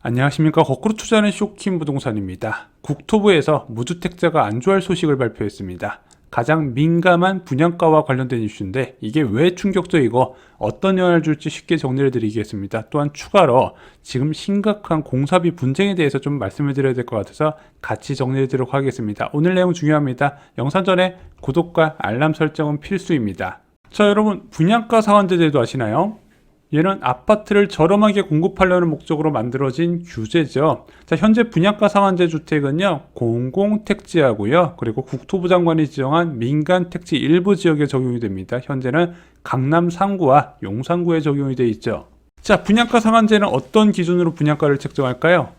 안녕하십니까. 거꾸로 투자하는 쇼킹 부동산입니다. 국토부에서 무주택자가 안주할 소식을 발표했습니다. 가장 민감한 분양가와 관련된 이슈인데 이게 왜 충격적이고 어떤 영향을 줄지 쉽게 정리를 드리겠습니다. 또한 추가로 지금 심각한 공사비 분쟁에 대해서 좀 말씀을 드려야 될 것 같아서 같이 정리해 드리도록 하겠습니다. 오늘 내용 중요합니다. 영상 전에 구독과 알람 설정은 필수입니다. 자, 여러분, 분양가 상한제 제도 아시나요? 얘는 아파트를 저렴하게 공급하려는 목적으로 만들어진 규제죠. 자, 현재 분양가 상한제 주택은요, 공공택지하고요, 그리고 국토부 장관이 지정한 민간택지 일부 지역에 적용이 됩니다. 현재는 강남 3구와 용산구에 적용이 되어 있죠. 자, 분양가 상한제는 어떤 기준으로 분양가를 책정할까요?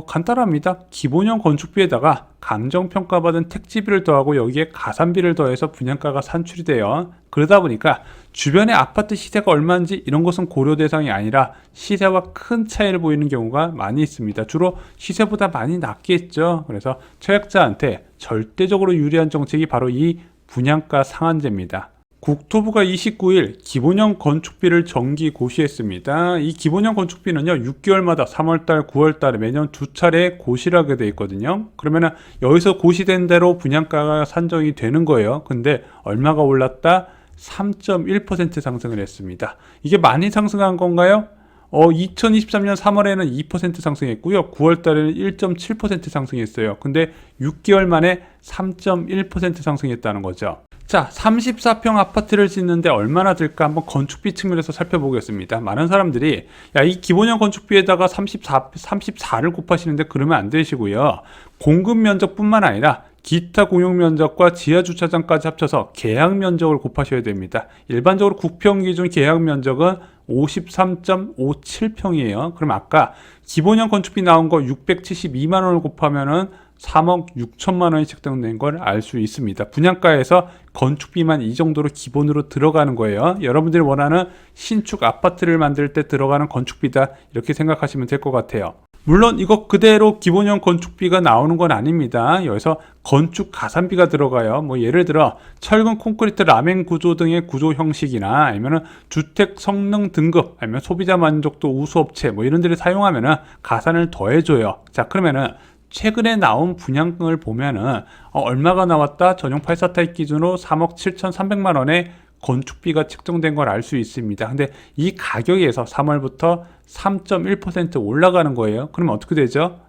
간단합니다. 기본형 건축비에다가 감정평가받은 택지비를 더하고 여기에 가산비를 더해서 분양가가 산출이 돼요. 그러다 보니까 주변의 아파트 시세가 얼마인지 이런 것은 고려 대상이 아니라 시세와 큰 차이를 보이는 경우가 많이 있습니다. 주로 시세보다 많이 낮겠죠. 그래서 청약자한테 절대적으로 유리한 정책이 바로 이 분양가 상한제입니다. 국토부가 29일 기본형 건축비를 정기 고시했습니다. 이 기본형 건축비는요, 6개월마다 3월달, 9월달에 매년 두 차례 고시를 하게 되어 있거든요. 그러면은 여기서 고시된 대로 분양가가 산정이 되는 거예요. 근데 얼마가 올랐다? 3.1% 상승을 했습니다. 이게 많이 상승한 건가요? 2023년 3월에는 2% 상승했고요. 9월달에는 1.7% 상승했어요. 근데 6개월 만에 3.1% 상승했다는 거죠. 자, 34평 아파트를 짓는데 얼마나 들까 한번 건축비 측면에서 살펴보겠습니다. 많은 사람들이 이 기본형 건축비에다가 34를 곱하시는데 그러면 안 되시고요. 공급 면적뿐만 아니라 기타 공용 면적과 지하 주차장까지 합쳐서 계약 면적을 곱하셔야 됩니다. 일반적으로 국평 기준 계약 면적은 53.57평이에요. 그럼 아까 기본형 건축비 나온 거 672만 원을 곱하면은 3억 6천만 원이 책정된 걸 알 수 있습니다. 분양가에서 건축비만 이 정도로 기본으로 들어가는 거예요. 여러분들이 원하는 신축 아파트를 만들 때 들어가는 건축비다, 이렇게 생각하시면 될 것 같아요. 물론 이거 그대로 기본형 건축비가 나오는 건 아닙니다. 여기서 건축 가산비가 들어가요. 뭐 예를 들어 철근 콘크리트 라멘 구조 등의 구조 형식이나 아니면은 주택 성능 등급, 아니면 소비자 만족도 우수업체 뭐 이런 데를 사용하면은 가산을 더해줘요. 자, 그러면은 최근에 나온 분양을 보면은 얼마가 나왔다? 전용 84 타입 기준으로 3억 7,300만 원의 건축비가 책정된 걸 알 수 있습니다. 근데 이 가격에서 3월부터 3.1% 올라가는 거예요. 그러면 어떻게 되죠?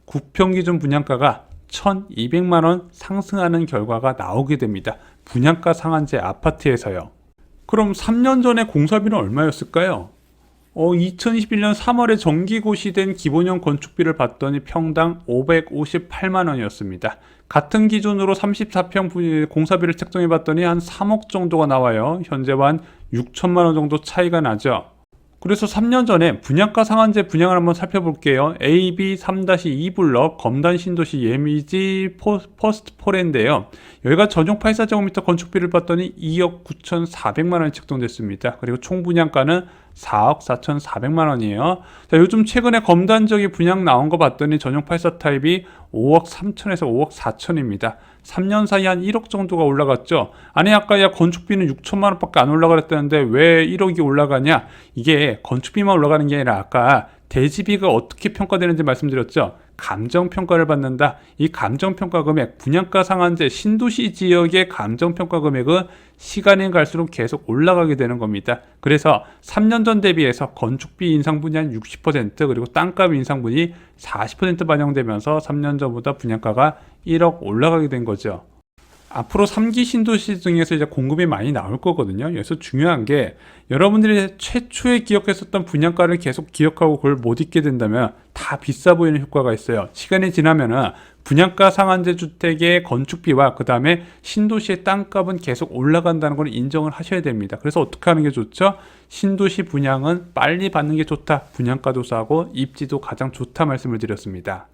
구평 기준 분양가가 1,200만 원 상승하는 결과가 나오게 됩니다. 분양가 상한제 아파트에서요. 그럼 3년 전에 공사비는 얼마였을까요? 2021년 3월에 정기 고시된 기본형 건축비를 봤더니 평당 558만 원이었습니다. 같은 기준으로 34평 공사비를 책정해 봤더니 한 3억 정도가 나와요. 현재와 한 6천만 원 정도 차이가 나죠. 그래서 3년 전에 분양가 상한제 분양을 한번 살펴볼게요. AB 3-2 블럭 검단 신도시 예미지 퍼스트 폴인데요. 여기가 전용 84제곱미터 건축비를 봤더니 2억 9,400만 원이 책정됐습니다. 그리고 총 분양가는 4억 4,400만 원이에요. 자, 요즘 최근에 검단적인 분양 나온 거 봤더니 전용 84 타입이 5억 3천에서 5억 4천입니다. 3년 사이 한 1억 정도가 올라갔죠. 아니, 아까 건축비는 6천만 원밖에 안 올라가랬다는데 왜 1억이 올라가냐? 이게 건축비만 올라가는 게 아니라 아까 대지비가 어떻게 평가되는지 말씀드렸죠. 감정평가를 받는다. 이 감정평가 금액, 분양가 상한제 신도시 지역의 감정평가 금액은 시간이 갈수록 계속 올라가게 되는 겁니다. 그래서 3년 전 대비해서 건축비 인상분이 한 60%, 그리고 땅값 인상분이 40% 반영되면서 3년 전보다 분양가가 1억 올라가게 된 거죠. 앞으로 3기 신도시 등에서 이제 공급이 많이 나올 거거든요. 그래서 중요한 게 여러분들이 최초에 기억했었던 분양가를 계속 기억하고 그걸 못 잊게 된다면 다 비싸 보이는 효과가 있어요. 시간이 지나면은 분양가 상한제 주택의 건축비와 그 다음에 신도시의 땅값은 계속 올라간다는 걸 인정을 하셔야 됩니다. 그래서 어떻게 하는 게 좋죠? 신도시 분양은 빨리 받는 게 좋다. 분양가도 싸고 입지도 가장 좋다 말씀을 드렸습니다.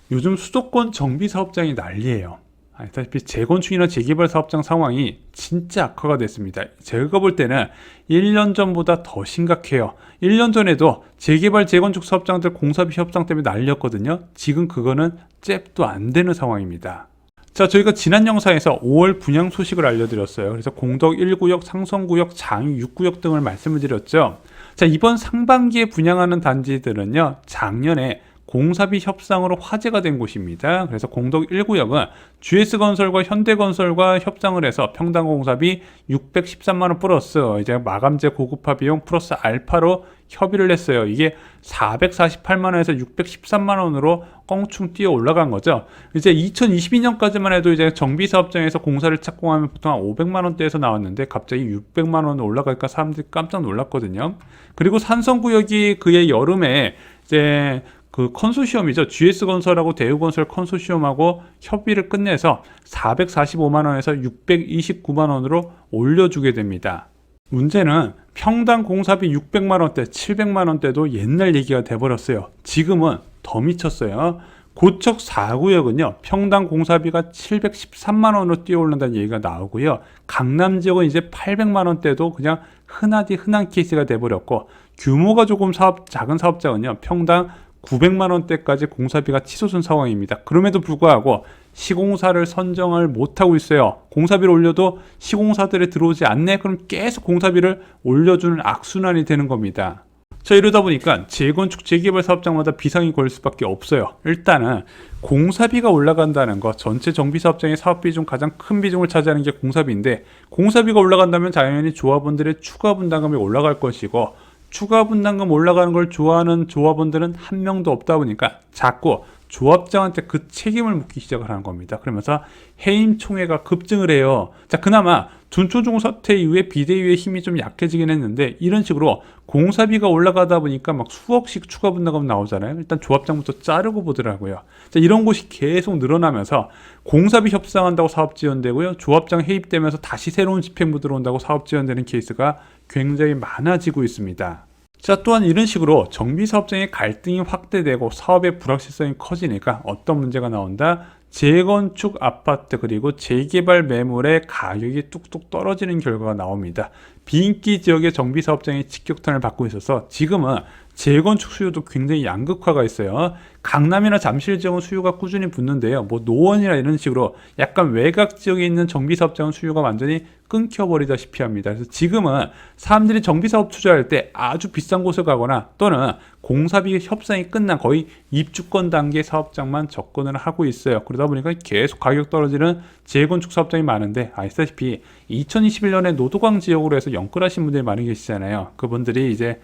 요즘 수도권 정비사업장이 난리예요. 아시다시피 재건축이나 재개발 사업장 상황이 진짜 악화가 됐습니다. 제가 볼 때는 1년 전보다 더 심각해요. 1년 전에도 재개발 재건축 사업장들 공사비 협상 때문에 난리였거든요. 지금 그거는 잽도 안 되는 상황입니다. 자, 저희가 지난 영상에서 5월 분양 소식을 알려드렸어요. 그래서 공덕 1구역, 상성구역, 장유 6구역 등을 말씀을 드렸죠. 자, 이번 상반기에 분양하는 단지들은요, 작년에 공사비 협상으로 화제가 된 곳입니다. 그래서 공덕 1구역은 GS건설과 현대건설과 협상을 해서 평당 공사비 613만원 플러스 이제 마감재 고급화 비용 플러스 알파로 협의를 했어요. 이게 448만원에서 613만원으로 껑충 뛰어 올라간 거죠. 이제 2022년까지만 해도 이제 정비사업장에서 공사를 착공하면 보통 한 500만원대에서 나왔는데 갑자기 600만원 올라가니까 사람들이 깜짝 놀랐거든요. 그리고 산성구역이 그해 여름에 이제 그 컨소시엄이죠. GS건설하고 대우건설 컨소시엄하고 협의를 끝내서 445만원에서 629만원으로 올려주게 됩니다. 문제는 평당 공사비 600만원대, 700만원대도 옛날 얘기가 돼버렸어요. 지금은 더 미쳤어요. 고척 4구역은요, 평당 공사비가 713만원으로 뛰어오른다는 얘기가 나오고요. 강남 지역은 이제 800만원대도 그냥 흔한 케이스가 돼버렸고, 규모가 조금 작은 사업장은요, 평당 900만원대까지 공사비가 치솟은 상황입니다. 그럼에도 불구하고 시공사를 선정을 못하고 있어요. 공사비를 올려도 시공사들이 들어오지 않네? 그럼 계속 공사비를 올려주는 악순환이 되는 겁니다. 자, 이러다 보니까 재건축 재개발 사업장마다 비상이 걸릴 수밖에 없어요. 일단은 공사비가 올라간다는 거, 전체 정비사업장의 사업비 중 가장 큰 비중을 차지하는 게 공사비인데, 공사비가 올라간다면 당연히 조합원들의 추가 분담금이 올라갈 것이고, 추가 분담금 올라가는 걸 좋아하는 조합원들은 한 명도 없다 보니까 자꾸 조합장한테 그 책임을 묻기 시작을 하는 겁니다. 그러면서 해임 총회가 급증을 해요. 자, 그나마 둔초중 사태 이후에 비대위의 힘이 좀 약해지긴 했는데, 이런 식으로 공사비가 올라가다 보니까 막 수억씩 추가 분담금 나오잖아요. 일단 조합장부터 자르고 보더라고요. 자, 이런 곳이 계속 늘어나면서 공사비 협상한다고 사업 지연되고요, 조합장 해입되면서 다시 새로운 집행부 들어온다고 사업 지연되는 케이스가 굉장히 많아지고 있습니다. 자, 또한 이런 식으로 정비사업장의 갈등이 확대되고 사업의 불확실성이 커지니까 어떤 문제가 나온다? 재건축 아파트 그리고 재개발 매물의 가격이 뚝뚝 떨어지는 결과가 나옵니다. 비인기 지역의 정비사업장이 직격탄을 받고 있어서 지금은 재건축 수요도 굉장히 양극화가 있어요. 강남이나 잠실 지역은 수요가 꾸준히 붙는데요. 뭐 노원이나 이런 식으로 약간 외곽 지역에 있는 정비사업장은 수요가 완전히 끊겨버리다시피 합니다. 그래서 지금은 사람들이 정비사업 투자할 때 아주 비싼 곳을 가거나 또는 공사비 협상이 끝난 거의 입주권 단계 사업장만 접근을 하고 있어요. 그러다 보니까 계속 가격 떨어지는 재건축 사업장이 많은데, 아시다시피 2021년에 노도광 지역으로 해서 연끌하신 분들이 많이 계시잖아요. 그분들이 이제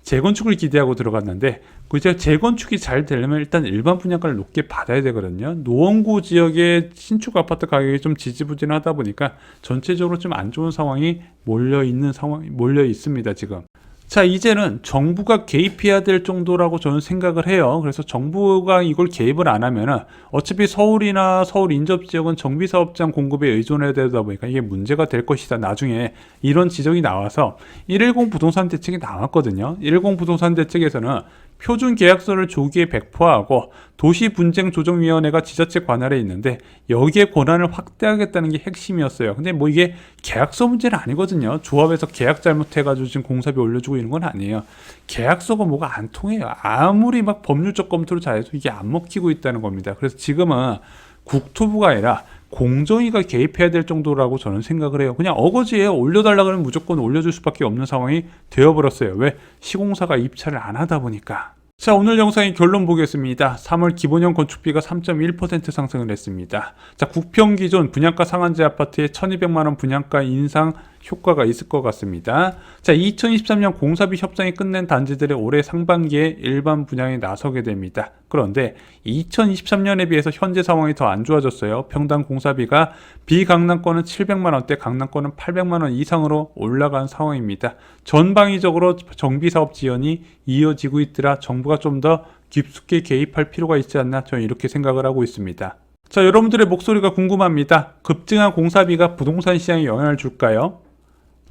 재건축을 기대하고 들어갔는데, 이제 재건축이 잘 되려면 일단 일반 분양가를 높게 받아야 되거든요. 노원구 지역의 신축 아파트 가격이 좀 지지부진하다 보니까 전체적으로 좀 안 좋은 상황이 몰려 있습니다, 지금. 자, 이제는 정부가 개입해야 될 정도라고 저는 생각을 해요. 그래서 정부가 이걸 개입을 안 하면은 어차피 서울이나 서울 인접 지역은 정비사업장 공급에 의존해야 되다 보니까 이게 문제가 될 것이다. 나중에 이런 지적이 나와서 110 부동산 대책이 나왔거든요. 110 부동산 대책에서는 표준 계약서를 조기에 배포하고 도시분쟁조정위원회가 지자체 관할에 있는데, 여기에 권한을 확대하겠다는 게 핵심이었어요. 근데 뭐 이게 계약서 문제는 아니거든요. 조합에서 계약 잘못해가지고 지금 공사비 올려주고 있는 건 아니에요. 계약서가 뭐가 안 통해요. 아무리 막 법률적 검토를 잘해도 이게 안 먹히고 있다는 겁니다. 그래서 지금은 국토부가 아니라 공정위가 개입해야 될 정도라고 저는 생각을 해요. 그냥 어거지에 올려달라 그러면 무조건 올려줄 수밖에 없는 상황이 되어버렸어요. 왜? 시공사가 입찰을 안 하다 보니까. 자, 오늘 영상의 결론 보겠습니다. 3월 기본형 건축비가 3.1% 상승을 했습니다. 자, 국평 기존 분양가 상한제 아파트에 1200만원 분양가 인상 효과가 있을 것 같습니다. 자, 2023년 공사비 협상이 끝낸 단지들의 올해 상반기에 일반 분양에 나서게 됩니다. 그런데 2023년에 비해서 현재 상황이 더 안 좋아졌어요. 평당 공사비가 비강남권은 700만원대, 강남권은 800만원 이상으로 올라간 상황입니다. 전방위적으로 정비사업 지연이 이어지고 있더라. 정부가 좀 더 깊숙이 개입할 필요가 있지 않나, 저는 이렇게 생각을 하고 있습니다. 자, 여러분들의 목소리가 궁금합니다. 급증한 공사비가 부동산 시장에 영향을 줄까요?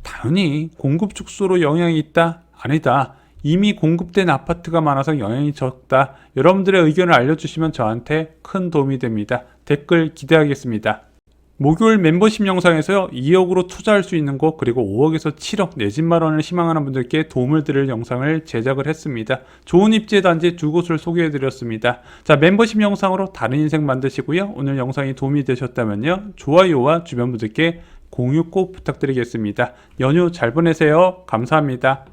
당연히 공급 축소로 영향이 있다? 아니다. 이미 공급된 아파트가 많아서 영향이 적다. 여러분들의 의견을 알려주시면 저한테 큰 도움이 됩니다. 댓글 기대하겠습니다. 목요일 멤버십 영상에서요 2억으로 투자할 수 있는 곳 그리고 5억에서 7억 내 집 마련을 희망하는 분들께 도움을 드릴 영상을 제작을 했습니다. 좋은 입지 단지 두 곳을 소개해 드렸습니다. 자, 멤버십 영상으로 다른 인생 만드시고요. 오늘 영상이 도움이 되셨다면요 좋아요와 주변 분들께 공유 꼭 부탁드리겠습니다. 연휴 잘 보내세요. 감사합니다.